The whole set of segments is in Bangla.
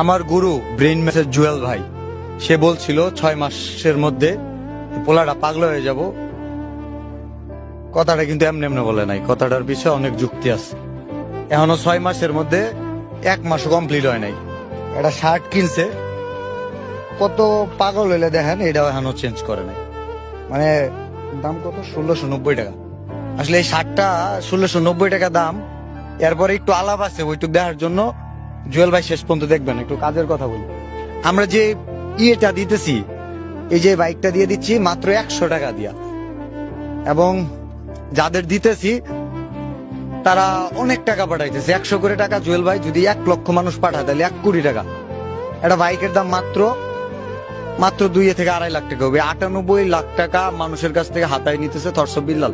আমার গুরু ব্রেইন ম্যাসের জুয়েল ভাই, সে বলছিল 6 মাসের মধ্যে পোলাটা পাগলা হয়ে যাব। কথাটা কিন্তু এমনি এমনি বলে নাই, কথাটার পিছনে অনেক যুক্তি আছে। এখনো 6 মাসের মধ্যে 1 মাসও কমপ্লিট হয় নাই। একটা শার্ট কিনছে, কত পাগল হইলে দেখেন, এটাও এখনো চেঞ্জ করে নাই। মানে দাম কত? 1690 টাকা। আসলে এই শার্টটা 1690 টাকা দাম। এরপরে একটু আলাপ আছে, ওইটুক দেখার জন্য জুয়েল ভাই শেষ পর্যন্ত দেখবেন। একটু কাজের কথা বলি। আমরা যে ইয়েটা দিতেছি, এই যে বাইকটা দিয়ে দিচ্ছি মাত্র 100 টাকা দিয়া, এবং যাদের দিতেছি তারা অনেক টাকা পাঠাইতেছে। 100 করে টাকা জুয়েল ভাই যদি 1 লক্ষ মানুষ পাঠায় তাহলে 1 কোটি টাকা। একটা বাইকের দাম মাত্র 2 থেকে 2.5 লাখ টাকা হবে। 98 লাখ টাকা মানুষের কাছ থেকে হাতায় নিতেছে থরসব বিল্লাল।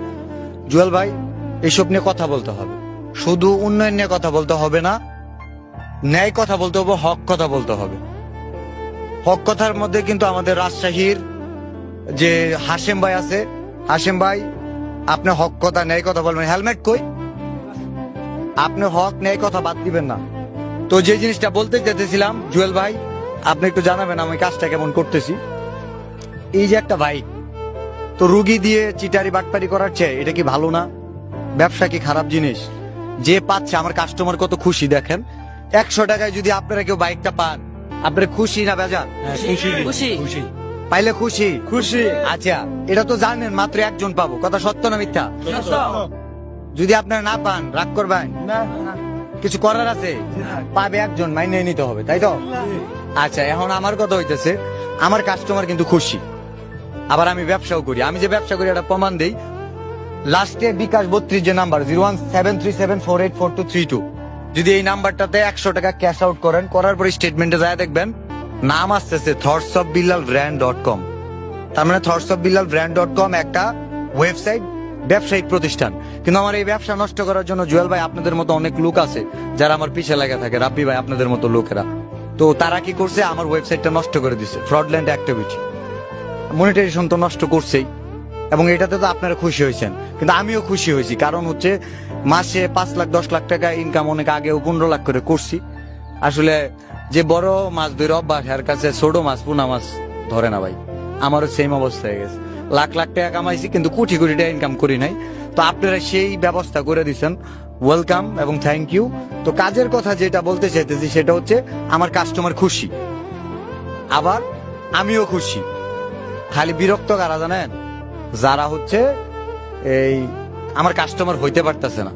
জুয়েল ভাই, এইসব নিয়ে কথা বলতে হবে। শুধু উন্নয়ন নিয়ে কথা বলতে হবে না, ন্যায় কথা বলতে হবে, হক কথা বলতে হবে। হক কথার মধ্যে কিন্তু আমাদের রাজশাহীর যে হাশেম ভাই আছে, হাশেম ভাই আপনি হক কথা ন্যায় কথা বলবেন। হেলমেট কই? আপনি হক ন্যায় কথা বাদ দিবেন না। তো যে জিনিসটা বলতে যেতেছিলাম, জুয়েল ভাই আপনি একটু জানাবেন আমি কাজটা কেমন করতেছি। এই যে একটা বাইক, তো রুগী দিয়ে চিটারি বাটপারি করার চেয়ে এটা কি ভালো না? ব্যবসা কি খারাপ জিনিস? যে পাচ্ছে, আমার কাস্টমার কত খুশি দেখেন। 100 টাকায় যদি আপনারা কেউ বাইকটা পান, আপনারা খুশি না বেজান? খুশি। পাইলে খুশি? খুশি। আচ্ছা, এটা তো জানেন মাত্র একজন পাবো, কথা সত্য না মিথ্যা? যদি আপনারা না পান রাগ করবেন? কিছু করার আছে? পাবে একজন, মাইনে নিতে হবে, তাই তো? আচ্ছা, এখন আমার কথা হইতেছে, আমার কাস্টমার কিন্তু খুশি। আবার আমি ব্যবসাও করি। আমি যে ব্যবসা করি এটা প্রমাণ দেই। লাস্টে বিকাশ 32 যে নাম্বার 01737484232, যদি এই নাম্বারটাতে 100 টাকা ক্যাশ আউট করেন, করার পরে স্টেটমেন্টে যায় দেখবেন নাম আসতেছে thoughtsofbillalbrand.com। তার মানে thoughtsofbillalbrand.com একটা ওয়েবসাইট, ব্যবসায়িক প্রতিষ্ঠান। কিন্তু আমার এই ব্যবসা নষ্ট করার জন্য জুয়েল ভাই আপনাদের মতো অনেক লোক আছে যারা আমার পিছে লাগা থাকে, রাব্বি ভাই আপনাদের মতো লোকেরা। তো তারা কি করছে, আমার ওয়েবসাইটটা নষ্ট করে দিছে। ফ্রডল্যান্ড অ্যাক্টিভিটি, মনিটাইজেশন তো নষ্ট করছেই। এবং এটাতে তো আপনারা খুশি হয়েছেন, কিন্তু আমিও খুশি হয়েছি। কারণ হচ্ছে মাসে 5 লাখ 10 লাখ টাকা ইনকাম অনেক আগেও 15 লাখ করে করছি। আসলে যে বড় মাছ ধরে অভ্যাস, এর কাছে ছোট মাছ পোনা মাছ ধরে না ভাই। আমারও সেম অবস্থা হয়ে গেছে। লাখ লাখ টাকা কামাইছি কিন্তু কোটি কোটি টাকা ইনকাম করি নাই। তো আপনারা সেই ব্যবস্থা করে দিচ্ছেন, ওয়েলকাম এবং থ্যাংক ইউ। তো কাজের কথা যেটা বলতে চাইতেছি সেটা হচ্ছে আমার কাস্টমার খুশি, আবার আমিও খুশি। খালি বিরক্ত কারা জানেন? যারা হচ্ছে এই আমার কাস্টমার হইতে পারতেছে না,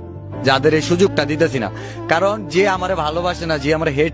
যাদের এই সুযোগটা দিতেছি না। কারণ যে আমারে ভালোবাসে না, যে আমার হেট